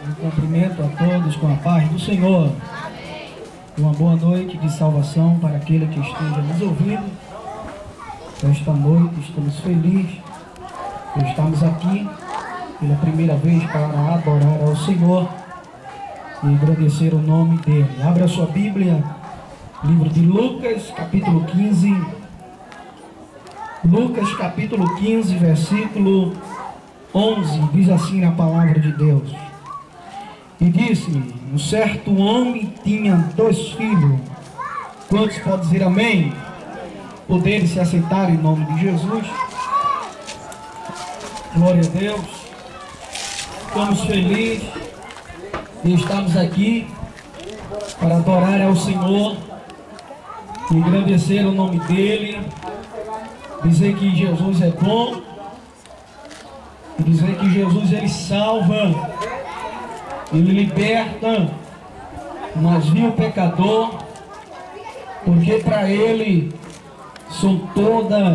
Eu cumprimento a todos com a paz do Senhor. Uma boa noite de salvação para aquele que esteja nos ouvindo. Esta noite estamos felizes por estarmos aqui pela primeira vez para adorar ao Senhor e agradecer o nome dele. Abra a sua Bíblia, livro de Lucas, capítulo 15. Lucas, capítulo 15, versículo 11, diz assim a palavra de Deus. E disse: um certo homem tinha 2 filhos. Quantos podem dizer amém? Poderem se aceitar em nome de Jesus. Glória a Deus. Estamos felizes de estarmos aqui para adorar ao Senhor e agradecer o nome dele, dizer que Jesus é bom e dizer que Jesus ele salva, ele liberta, mas viu o pecador, porque para ele são toda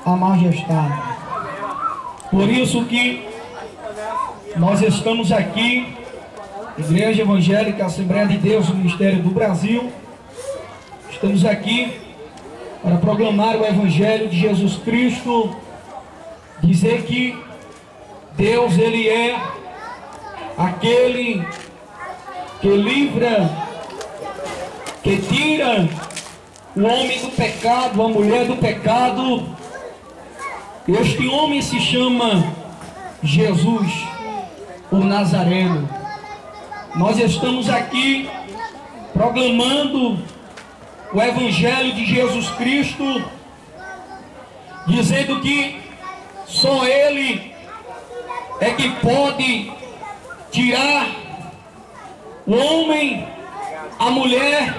a majestade. Por isso que nós estamos aqui, Igreja Evangélica Assembleia de Deus do Ministério do Brasil, estamos aqui para proclamar o Evangelho de Jesus Cristo, dizer que Deus ele é aquele que livra, que tira o homem do pecado, a mulher do pecado. Este homem se chama Jesus, o Nazareno. Nós estamos aqui proclamando o Evangelho de Jesus Cristo, dizendo que só Ele é que pode tirar o homem, a mulher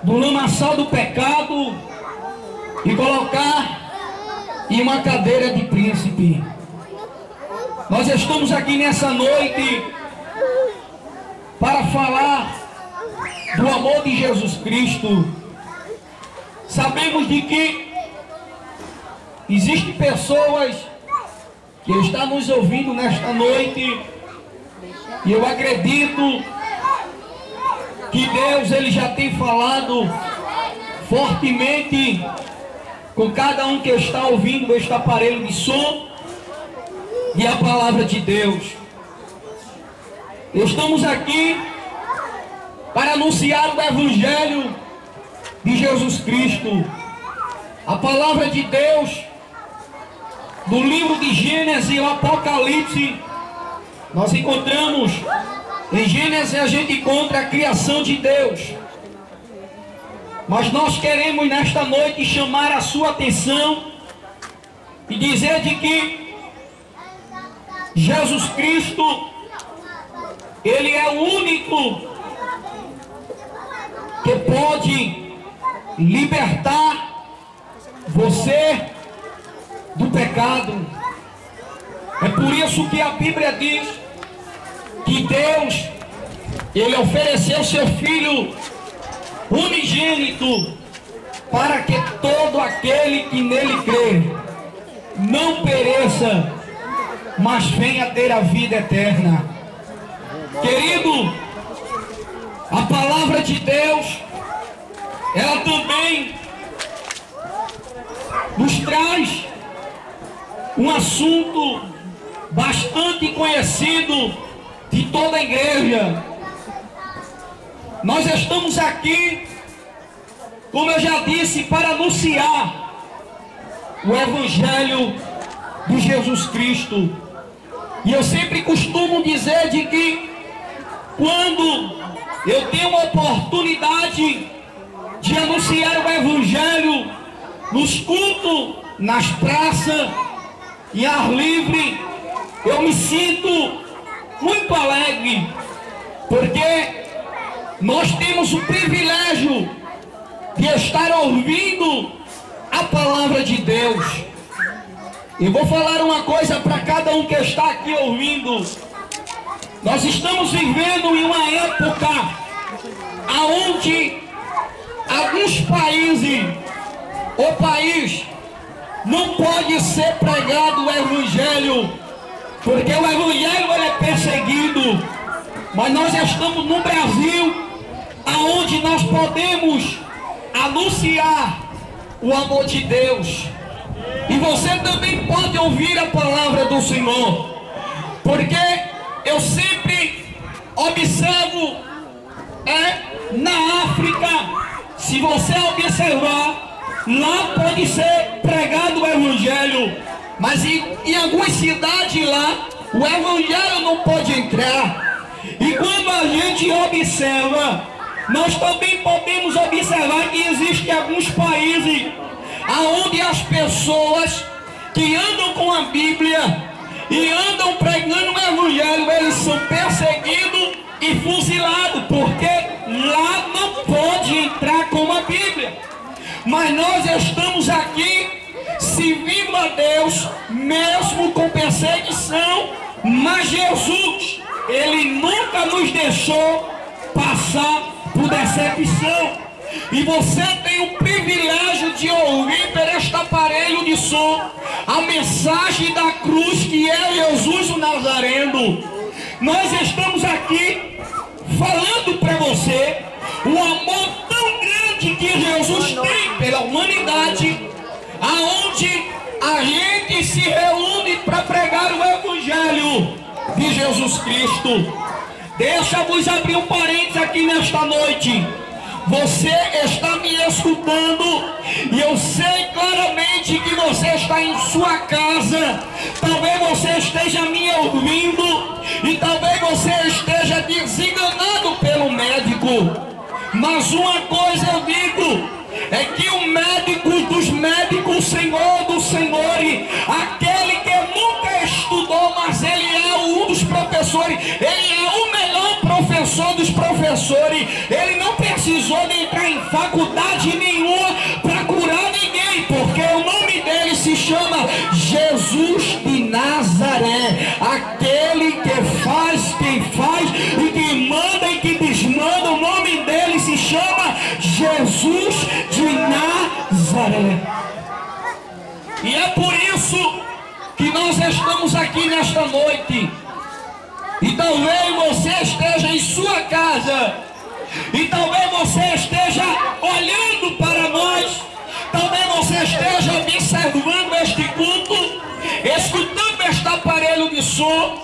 do lamaçal do pecado e colocar em uma cadeira de príncipe. Nós estamos aqui nessa noite para falar do amor de Jesus Cristo. Sabemos de que existem pessoas que estão nos ouvindo nesta noite, e eu acredito que Deus ele já tem falado fortemente com cada um que está ouvindo este aparelho de som e a palavra de Deus. Estamos aqui para anunciar o Evangelho de Jesus Cristo. A palavra de Deus do livro de Gênesis e o Apocalipse, nós encontramos, em Gênesis a gente encontra a criação de Deus. Mas nós queremos nesta noite chamar a sua atenção e dizer de que Jesus Cristo, Ele é o único que pode libertar você do pecado. É por isso que a Bíblia diz que Deus, Ele ofereceu seu Filho unigênito para que todo aquele que nele crê não pereça, mas venha ter a vida eterna. Querido, a palavra de Deus, ela também nos traz um assunto bastante conhecido de toda a igreja. Nós estamos aqui, como eu já disse, para anunciar o Evangelho de Jesus Cristo. E eu sempre costumo dizer de que quando eu tenho uma oportunidade de anunciar o Evangelho nos cultos, nas praças, em ar livre, eu me sinto muito alegre, porque nós temos o privilégio de estar ouvindo a palavra de Deus. Eu vou falar uma coisa para cada um que está aqui ouvindo. Nós estamos vivendo em uma época onde alguns países, o país não pode ser pregado o Evangelho, porque o Evangelho ele é perseguidos, mas nós estamos no Brasil, aonde nós podemos anunciar o amor de Deus. E você também pode ouvir a palavra do Senhor, porque eu sempre observo na África, se você observar, lá pode ser pregado o evangelho, mas em algumas cidades lá o evangelho não pode entrar. E quando a gente observa, nós também podemos observar que existem alguns países aonde as pessoas que andam com a Bíblia e andam pregando o evangelho, eles são perseguidos e fuzilados, porque lá não pode entrar com a Bíblia. Mas nós estamos aqui servindo a Deus, mesmo com perseguição, mas Jesus, Ele nunca nos deixou passar por decepção. E você tem o privilégio de ouvir por este aparelho de som a mensagem da cruz, que é Jesus o Nazareno. Nós estamos aqui falando para você o amor tão grande que Jesus tem pela humanidade, aonde a gente se reúne para pregar o evangelho de Jesus Cristo. Deixa-vos abrir um parênteses aqui nesta noite. Você está me escutando e eu sei claramente que você está em sua casa. Talvez você esteja me ouvindo e talvez você esteja desenganado pelo médico. Mas uma coisa eu digo, é que o médico dos médicos, o Senhor dos senhores, aquele que nunca estudou, mas ele é um dos professores, ele é o melhor professor dos professores. Ele não precisou de entrar em faculdade nenhuma para curar ninguém, porque o nome dele se chama Jesus de Nazaré, aquele que faz, quem faz e que manda e que desmanda. O nome dele se chama Jesus de Nazaré. E é por isso que nós estamos aqui nesta noite. E talvez você esteja em sua casa, e talvez você esteja olhando para nós, talvez você esteja observando este culto, escutando este aparelho de som.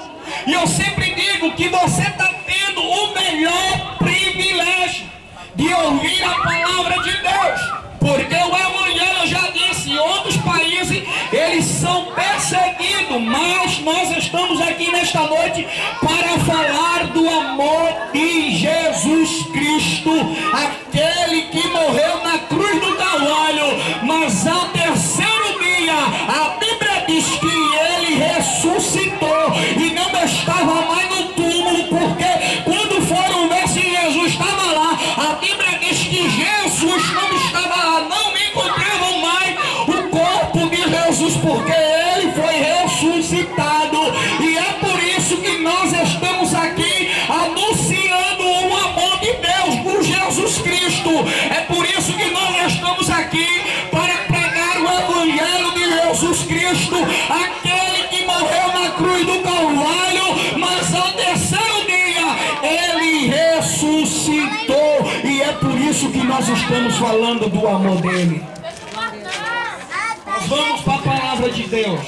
E eu sempre digo que você está tendo o melhor privilégio de ouvir a palavra de Deus, porque o evangelho, eu já disse, em outros países eles são perseguidos, mas nós estamos aqui nesta noite para falar do amor de Jesus Cristo, aquele que morreu na cruz do Calvário, mas ao terceiro dia a Bíblia diz que ele ressuscitou e não estava mais no túmulo, porque quando foram ver se Jesus estava lá, a Bíblia diz que Jesus não estava lá, não encontravam mais o corpo de Jesus, porque ele foi ressuscitado. E é por isso que nós estamos aqui anunciando o amor de Deus por Jesus Cristo. É por isso que nós estamos aqui para pregar o evangelho de Jesus Cristo, aquele que morreu na cruz do Calvário, mas ao terceiro dia ele ressuscitou. E é por isso que nós estamos falando do amor dele. Nós vamos para a palavra de Deus.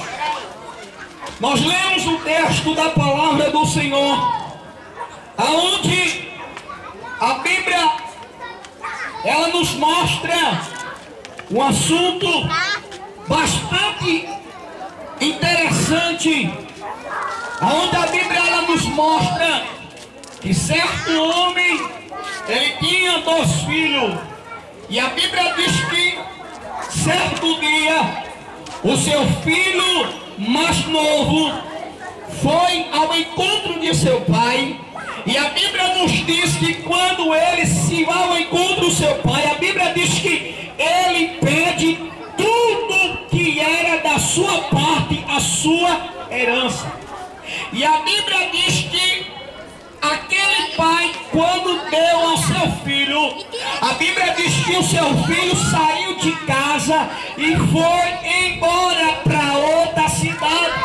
Nós lemos o texto da palavra do Senhor, aonde a Bíblia, ela nos mostra um assunto bastante interessante, aonde a Bíblia, ela nos mostra que certo homem, ele tinha 2 filhos, e a Bíblia diz que certo dia o seu filho mais novo foi ao encontro de seu pai, e a Bíblia nos diz que quando ele se vai ao encontro do seu pai, a Bíblia diz que ele pede tudo que era da sua parte, a sua herança. E a Bíblia diz que aquele pai, quando deu ao seu filho, a Bíblia diz que o seu filho saiu de casa e foi embora para outra cidade.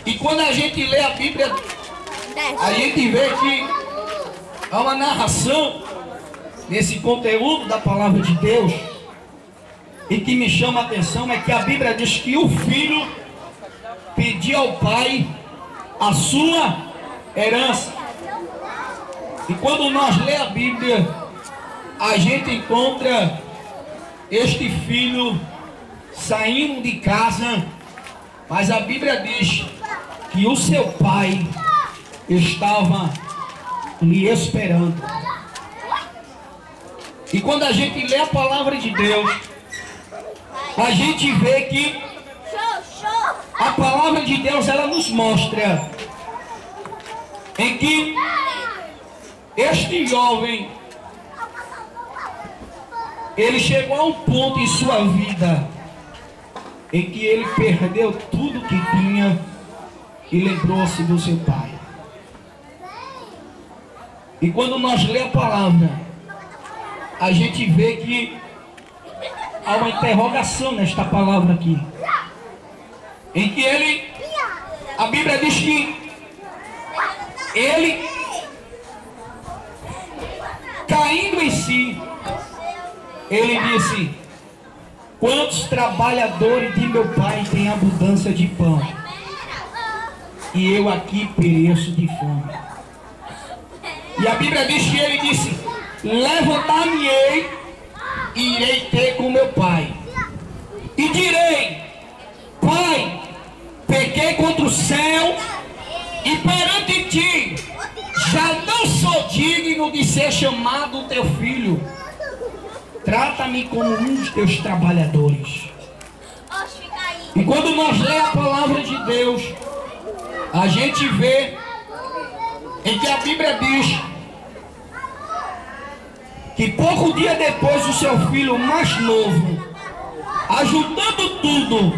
E quando a gente lê a Bíblia, a gente vê que há uma narração nesse conteúdo da palavra de Deus, e que me chama a atenção é que a Bíblia diz que o filho pediu ao pai a sua herança. E quando nós lemos a Bíblia, a gente encontra este filho saindo de casa, mas a Bíblia diz que o seu pai estava lhe esperando. E quando a gente lê a palavra de Deus, a gente vê que a palavra de Deus, ela nos mostra em que este jovem, ele chegou a um ponto em sua vida em que ele perdeu tudo que tinha e lembrou-se do seu pai. E quando nós lemos a palavra, a gente vê que há uma interrogação nesta palavra aqui, em que a Bíblia diz que ele, caindo em si, ele disse: quantos trabalhadores de meu pai têm abundância de pão, e eu aqui pereço de fome. E a Bíblia diz que ele disse: levantar-me-ei e irei ter com meu pai, e direi: pai, pequei contra o céu e perante ti, já não sou digno de ser chamado teu filho. Trata-me como um dos teus trabalhadores. E quando nós lemos a palavra de Deus, a gente vê em que a Bíblia diz que pouco dia depois o seu filho mais novo, ajuntando tudo,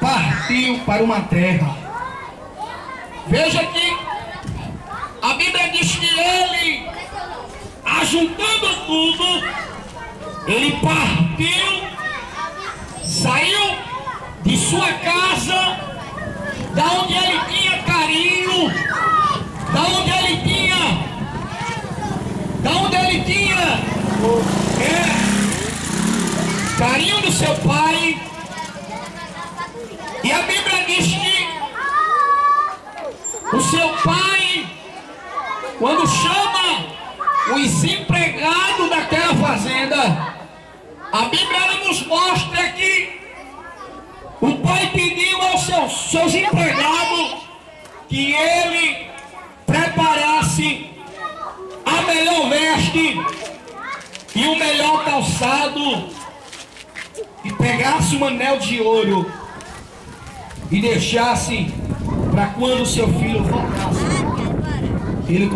partiu para uma terra. Veja que a Bíblia diz que ele, ajuntando tudo, ele partiu, saiu de sua casa, da onde ele tinha carinho, da onde ele tinha carinho do seu pai. E a Bíblia diz que o seu pai, quando chama os empregados daquela fazenda, a Bíblia nos mostra que o pai pediu aos seus empregados que ele preparasse a melhor veste e o melhor calçado, e pegasse um anel de ouro e deixasse para quando seu filho voltasse, ele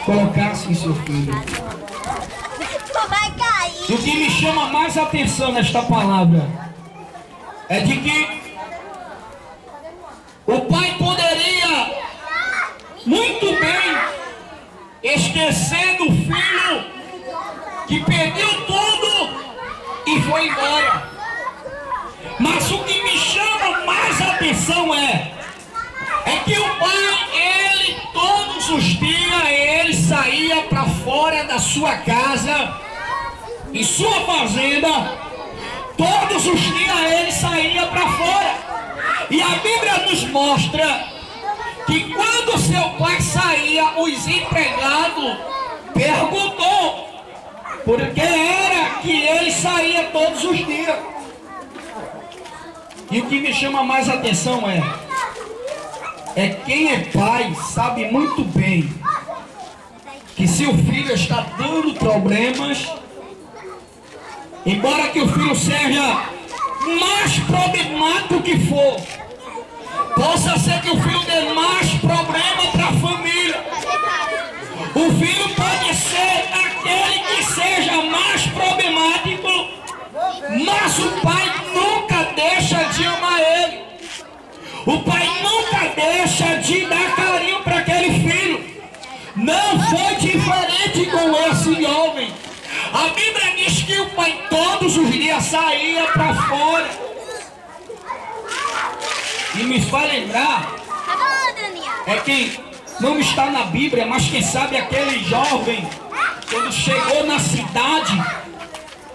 colocasse em seu filho. E o que me chama mais a atenção nesta palavra é de que o pai poderia muito bem esquecer do filho que perdeu tudo e foi embora. Mas o que me chama mais a atenção é que o pai, ele todos os dias, ele saía para fora da sua casa, em sua fazenda, todos os dias ele saía para fora. E a Bíblia nos mostra que quando seu pai saía, os empregados perguntou por que era que ele saía todos os dias. E o que me chama mais a atenção é quem é pai sabe muito bem que se o filho está dando problemas, embora que o filho seja mais problemático que for, possa ser que o filho dê mais problema para a família, o filho pode ser aquele que seja mais problemático, mas o pai nunca deixa de amar ele. O pai nunca deixa de dar carinho para aquele filho. Não foi diferente com esse jovem. A Bíblia diz que o pai todos os dias saía para fora. E me faz lembrar é que não está na Bíblia, mas quem sabe aquele jovem, quando chegou na cidade,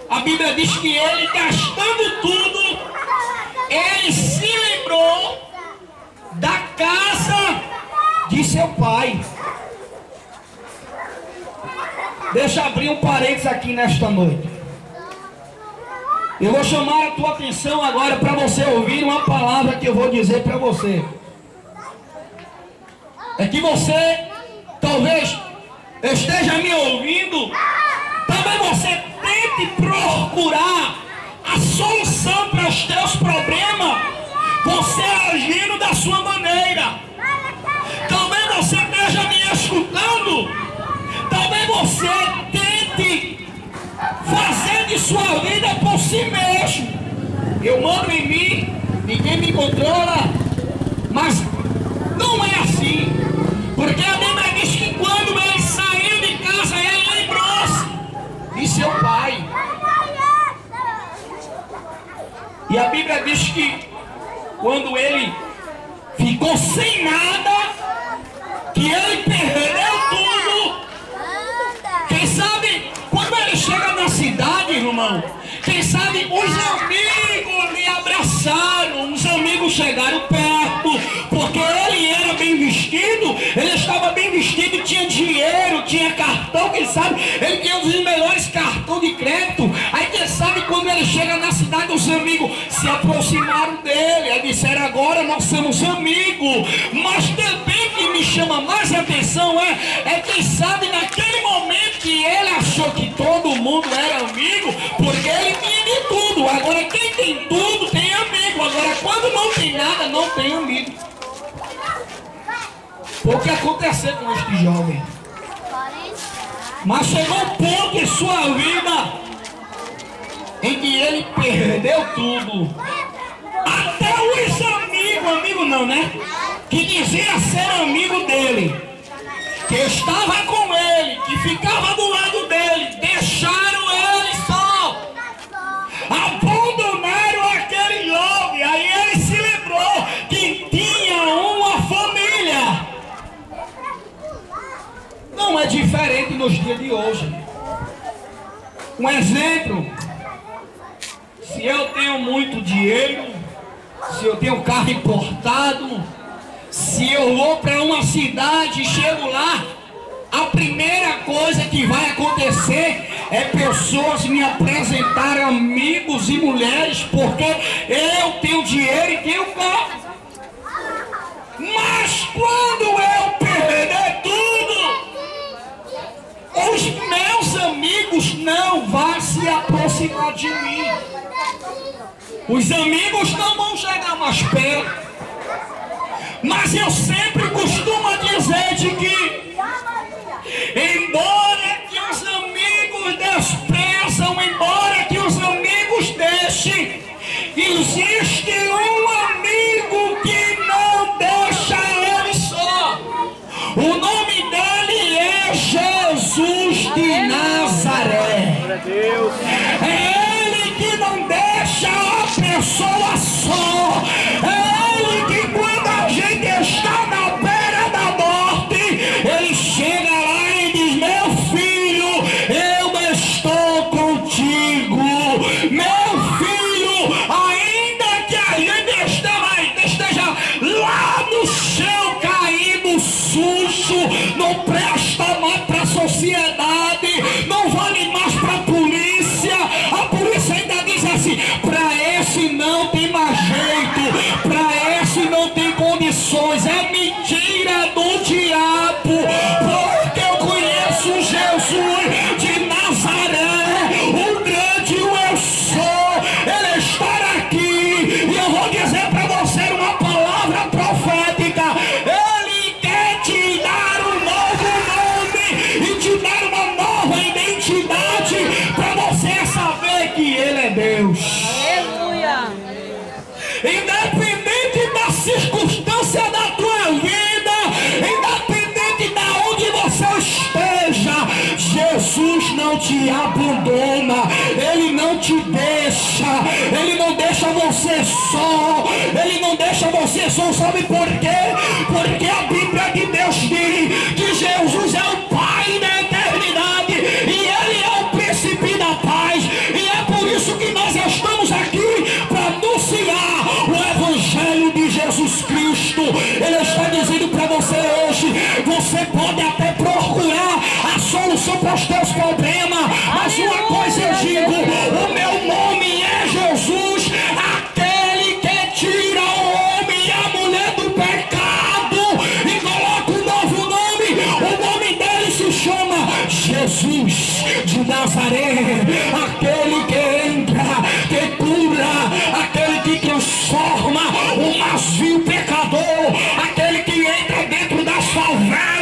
a Bíblia diz que ele, gastando tudo, ele se lembrou da casa de seu pai. Deixa eu abrir um parênteses aqui nesta noite. Eu vou chamar a tua atenção agora para você ouvir uma palavra que eu vou dizer para você. É que você talvez esteja me ouvindo, também você tente procurar a solução para os teus problemas, você agindo da sua maneira. Talvez você esteja me escutando, talvez você tente fazer de sua vida por si mesmo. Eu mando em mim, ninguém me controla, mas não é assim, porque a Bíblia diz que quando ele saiu de casa, ele lembrou-se de seu pai. E a Bíblia diz que quando ele ficou sem nada, que ele perdeu tudo. Quem sabe, quando ele chega na cidade, irmão, quem sabe os amigos lhe abraçaram, os amigos chegaram perto, porque ele era bem vestido, ele estava bem vestido, tinha dinheiro, tinha cartão, quem sabe, ele tinha um dos melhores cartões de crédito. Aí quem sabe, quando ele chega na cidade, os amigos se aproximaram dele, aí disseram: agora nós somos amigos. Mas também que me chama mais atenção é quem sabe naquele momento que ele achou que todo mundo era amigo, porque ele tinha de tudo. Agora quem tem tudo tem amigo, agora quando não tem nada, não tem amigo. Foi o que aconteceu com este jovem. Mas chegou um ponto em sua vida em que ele perdeu tudo. Até os amigos, amigo não, né? Que dizia ser amigo dele, que estava com ele, que ficava do lado dele, deixaram ele só, abandonaram aquele jovem. Aí ele se lembrou que tinha uma família. Não é diferente nos dias de hoje. Um exemplo: se eu tenho muito dinheiro, se eu tenho carro importado, se eu vou para uma cidade e chego lá, a primeira coisa que vai acontecer é pessoas me apresentarem amigos e mulheres, porque eu tenho dinheiro e tenho carro. Mas quando eu perder tudo, os meus amigos não vão se aproximar de mim. Os amigos não vão chegar mais perto. Mas eu sempre costumo dizer de que, embora que os amigos desprezam, embora que os amigos deixem, existe um amigo que não deixa ele só. O nome dele é Jesus de Nazaré. É ele que não deixa a pessoa só. É ele que, quando a gente está na beira da morte, ele chega lá e diz: meu filho, eu estou contigo. Meu filho, ainda que a gente esteja lá no chão, caído, sujo, não presta mais para a sociedade, não vale mais para a polícia ainda diz assim: para esse não tem mais jeito, para esse não tem condições. É mentira do diabo, porque eu conheço Jesus de Nazaré, o grande eu sou. Ele está aqui e eu vou dizer para você uma palavra profética. Ele quer te dar um novo nome e te dar uma nova identidade, para você saber que Ele é Deus. Aleluia. Independente da circunstância da tua vida, independente de onde você esteja, Jesus não te abandona, Ele não te deixa, Ele não deixa você só, Ele não deixa você só. Sabe por quê? Porque a Bíblia de Deus diz Você pode até procurar a solução para os teus problemas, mas uma coisa eu digo: o meu nome é Jesus, aquele que tira o homem e a mulher do pecado e coloca um novo nome. O nome dele se chama Jesus de Nazaré, aquele que entra, que cura, aquele que transforma o mais vil pecador, aquele que entra dentro das favelas,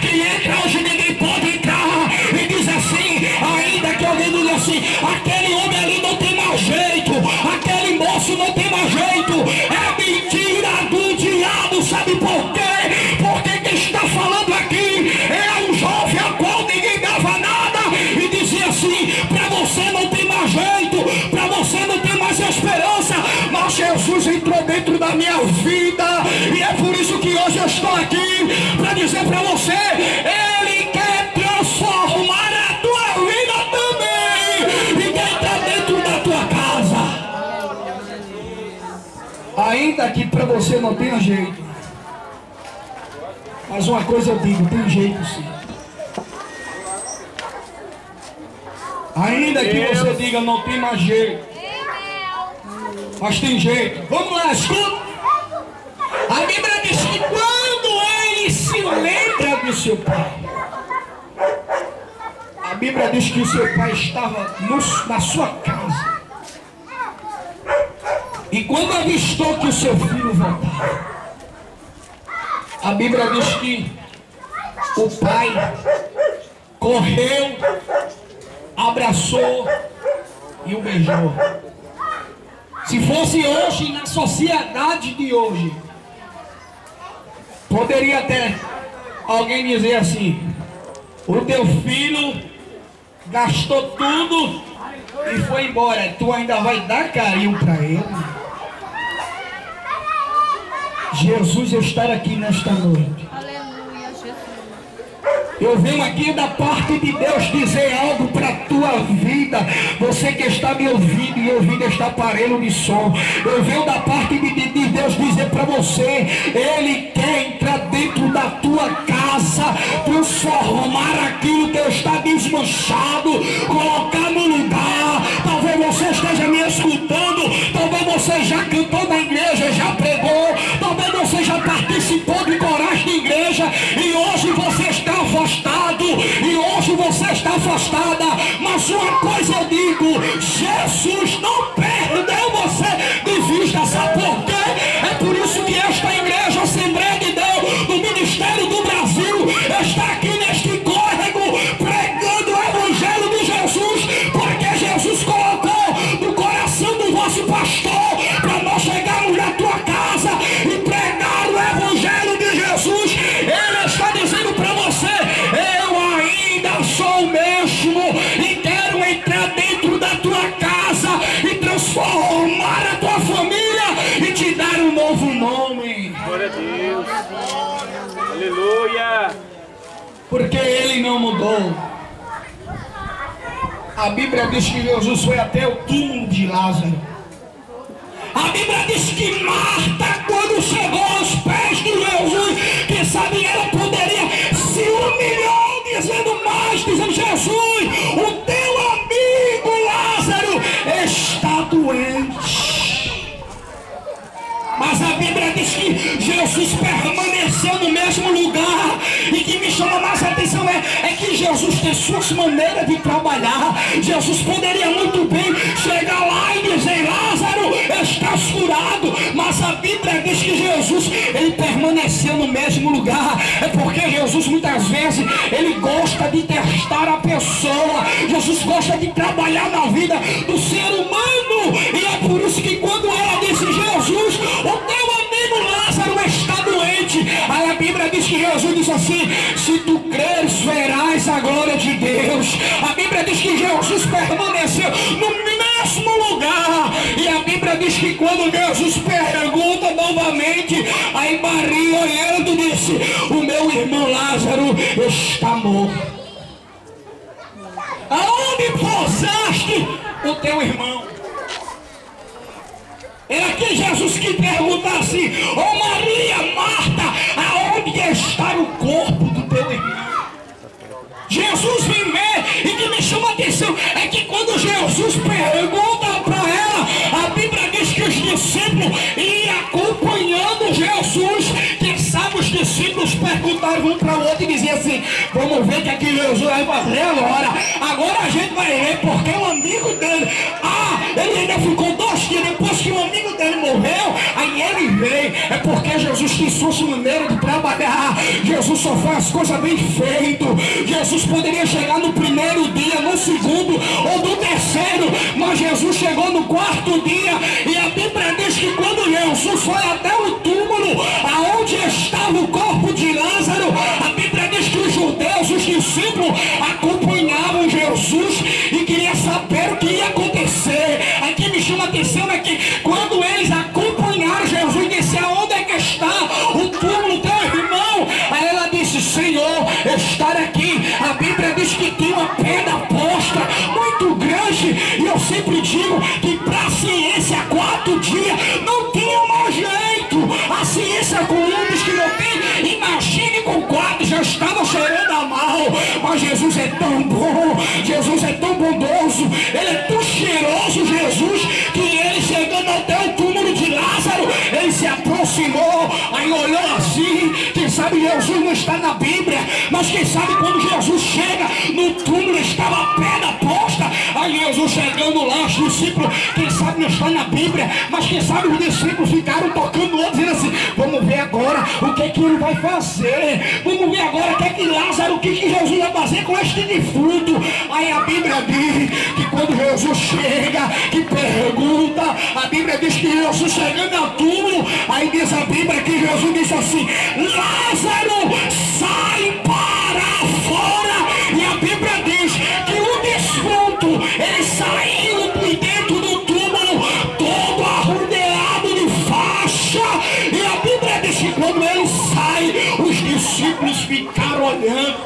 que entra onde ninguém pode entrar e diz assim, ainda que alguém diga assim: aquele homem ali não tem mais jeito, aquele moço não tem mais jeito. É mentira do diabo. Sabe por quê? Porque quem está falando aqui é um jovem a qual ninguém dava nada e dizia assim: para você não tem mais jeito, para você não tem mais esperança, mas Jesus entrou dentro da minha vida, e é por isso que hoje eu estou aqui para dizer para você: ele quer transformar a tua vida também, e quer entrar dentro da tua casa. Ainda que para você não tenha jeito, mas uma coisa eu digo: tem jeito sim. Ainda que você diga não tem mais jeito, mas tem jeito. Vamos lá, escuta. A Bíblia diz que quando ele se lembra do seu pai, a Bíblia diz que o seu pai estava na sua casa, e quando avistou que o seu filho voltava, a Bíblia diz que o pai correu, abraçou e o beijou. Se fosse hoje, na sociedade de hoje, poderia até alguém dizer assim: o teu filho gastou tudo e foi embora, tu ainda vai dar carinho para ele? Jesus está aqui nesta noite. Eu venho aqui da parte de Deus dizer algo para a tua vida. Você que está me ouvindo e ouvindo este aparelho de som, eu venho da parte de Deus dizer para você: ele quer entrar dentro da tua casa, transformar aquilo que está desmanchado, colocar no lugar. Talvez você esteja me escutando, talvez você já cantou na igreja, já pregou, talvez você já participou de corais de igreja, e hoje você está afastado, e hoje você está afastada. Mas uma coisa eu digo: Jesus não perdeu você de vista. Sabe por quê? É por isso que esta igreja, Assembleia de Deus, do Ministério do Brasil, está aqui neste córrego pregando o Evangelho de Jesus, porque Jesus colocou no coração do vosso pastor para nós chegarmos na tua casa e pregar o Evangelho de Jesus. Ele está dizendo para você: eu ainda sou o mesmo e quero entrar dentro da tua casa e transformar a tua família e te dar um novo nome. Glória a Deus. Aleluia. Porque ele não mudou. A Bíblia diz que Jesus foi até o túmulo de Lázaro. A Bíblia diz que Marta, quando chegou aos pés de Jesus, que sabe, ela poderia se humilhar, dizendo mais, dizendo: Jesus, o teu amigo Lázaro está doente. Mas a Bíblia diz que Jesus permaneceu no mesmo lugar. E que me chama mais a atenção é que Jesus tem suas maneiras de trabalhar. Jesus poderia muito bem chegar lá e dizer: Lázaro, estás curado. Mas a Bíblia diz que Jesus, ele permaneceu no mesmo lugar. É porque Jesus muitas vezes, ele gosta de testar a pessoa. Jesus gosta de trabalhar na vida do ser humano. E é por isso que quando ela disse: Jesus, o teu amigo Lázaro está doente, aí a Bíblia diz que Jesus disse assim: se tu creres, verás a glória de Deus. A Bíblia diz que Jesus permaneceu no mesmo lugar. E a Bíblia diz que quando Jesus pergunta novamente, aí Maria, olhando, disse: o meu irmão Lázaro está morto. Aonde pousaste o teu irmão? Era que Jesus que perguntasse: ô Maria, Marta, aonde está o corpo do discípulos iam acompanhando Jesus. Quem sabe os discípulos perguntaram um para o outro e diziam assim: vamos ver o que aqui Jesus vai fazer agora. Agora a gente vai ver, porque o amigo dele, ele ainda ficou 2 dias depois que o amigo dele morreu, aí ele veio. É porque Jesus tem sua maneira de trabalhar. Jesus só faz coisa bem feito. Jesus poderia chegar no primeiro dia, no segundo ou no terceiro, mas Jesus chegou no 4º dia. E a Bíblia diz que quando Jesus foi até o túmulo aonde estava o corpo de Lázaro, a Bíblia diz que os judeus, os discípulos, acompanhavam Jesus e queriam saber o que ia acontecer. Aqui me chama a atenção é que quando eles acompanharam Jesus e disseram: aonde é que está o túmulo do teu irmão? Aí ela disse: Senhor, estar aqui. A Bíblia diz que tem uma pedra posta muito grande, e eu sempre digo que para a ciência 4 dias não tinha mais jeito. A ciência com diz que não tem, imagine com 4, já estava cheirando a mal. Mas Jesus é tão bom, Jesus é tão bondoso, ele é tão cheiroso, Jesus, que ele chegando até o túmulo de Lázaro, ele se aproximou, aí olhou assim. Quem sabe Jesus não está na Bíblia, mas quem sabe quando Jesus chega no túmulo estava a pedra posta. Aí Jesus chegando lá, os discípulos, quem sabe não está na Bíblia, mas quem sabe os discípulos ficaram tocando o outro, dizendo assim: vamos ver agora o que ele vai fazer, vamos ver agora o que Jesus vai fazer com este defunto. Aí a Bíblia diz que quando Jesus chega, que pergunta, a Bíblia diz que Jesus chegando ao túmulo, aí diz a Bíblia que Jesus disse assim: Lázaro, sai para fora. E a Bíblia diz que o defunto, ele saiu de dentro do túmulo, todo arrodeado de faixa. E a Bíblia diz que quando ele sai, os discípulos ficaram olhando.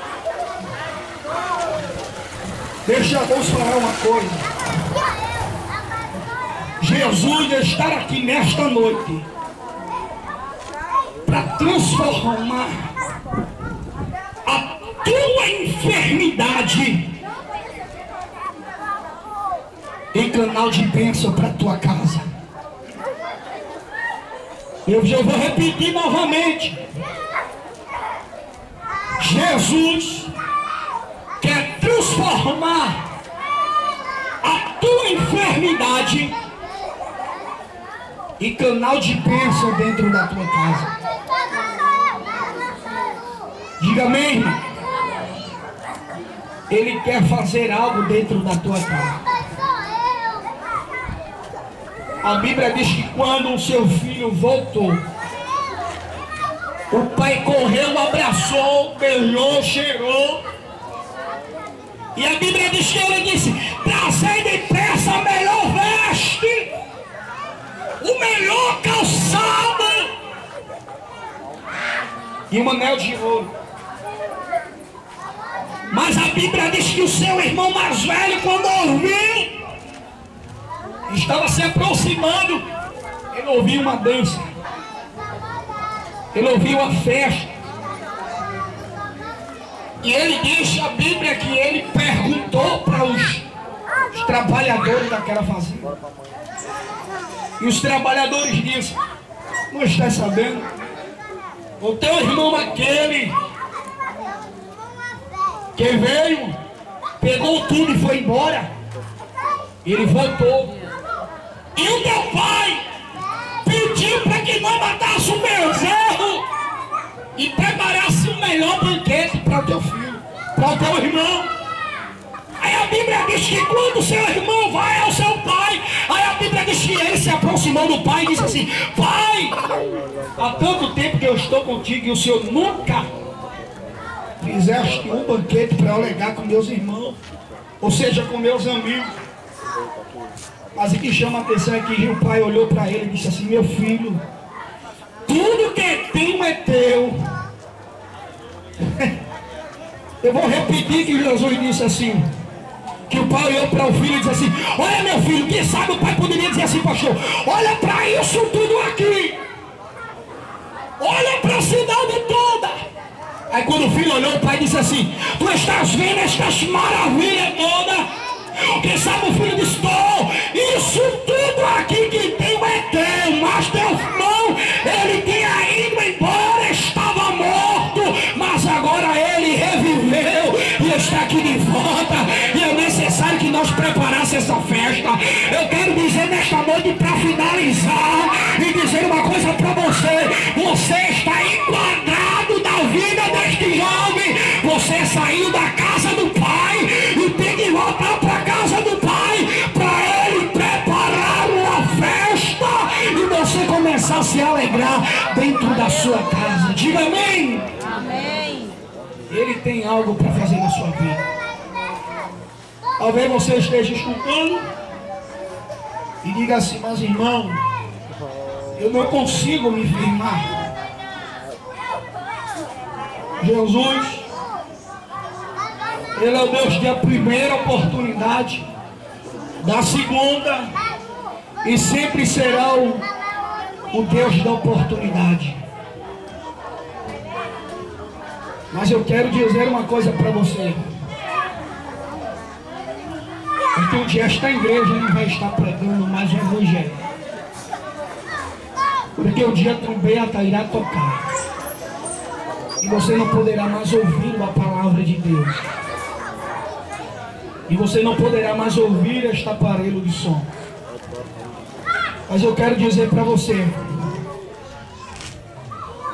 Deixa eu falar uma coisa. Jesus está aqui nesta noite para transformar a tua enfermidade em canal de bênção para a tua casa. Eu já vou repetir novamente. Jesus quer transformar a tua enfermidade em canal de bênção dentro da tua casa. Diga amém, irmão. Ele quer fazer algo dentro da tua casa. A Bíblia diz que quando o seu filho voltou, o pai correu, abraçou, beijou, cheirou. E a Bíblia diz que ele disse: trazei depressa a melhor veste, o melhor calçado e um anel de ouro. Mas a Bíblia diz que o seu irmão mais velho, quando ouviu, estava se aproximando, ele ouviu uma dança, ele ouviu a festa. E ele diz a Bíblia que ele perguntou para os trabalhadores daquela fazenda. E os trabalhadores disseram: não está sabendo? O teu irmão aquele que veio, pegou tudo e foi embora. Ele voltou. E o teu pai pediu para que nós matássemos o bezerro e preparasse o melhor banquete para o teu filho, para o teu irmão. Aí a Bíblia diz que quando o seu irmão vai ao seu pai, aí a Bíblia diz que ele se aproximou do pai e disse assim: pai, há tanto tempo que eu estou contigo e o senhor nunca fizeste um banquete para eu legar com meus irmãos, ou seja, com meus amigos. Mas o que chama a atenção é que o pai olhou para ele e disse assim: meu filho, tudo que é teu é teu. Eu vou repetir que Jesus disse assim, que o pai olhou para o filho e disse assim: olha meu filho, quem sabe o pai poderia dizer assim: pastor, olha para isso tudo aqui, olha para a cidade toda. Aí quando o filho olhou, o pai disse assim: tu estás vendo estas maravilhas todas? Quem sabe o filho disse: isso tudo aqui que tem é teu, que jovem, você saiu da casa do Pai e tem que voltar para a casa do Pai para Ele preparar uma festa e você começar a se alegrar dentro da sua casa. Diga amém. Amém. Ele tem algo para fazer na sua vida. Talvez você esteja escutando e diga assim: mas irmão, eu não consigo me firmar. Jesus, Ele é o Deus da primeira oportunidade, da segunda, e sempre será o Deus da oportunidade. Mas eu quero dizer uma coisa para você. Porque um dia esta igreja não vai estar pregando mais o evangelho. Porque um dia a trombeta irá tocar. E você não poderá mais ouvir a palavra de Deus. E você não poderá mais ouvir este aparelho de som. Mas eu quero dizer para você,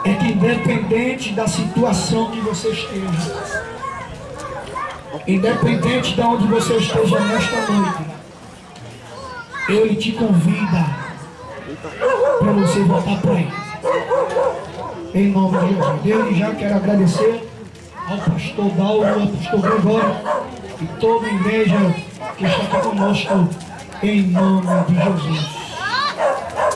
é que independente da situação que você esteja, independente de onde você esteja nesta noite, Ele te convida para você voltar para Ele. Em nome de Jesus. Desde já quero agradecer ao pastor Dauro, ao pastor Gregório e toda a igreja que está aqui conosco, em nome de Jesus.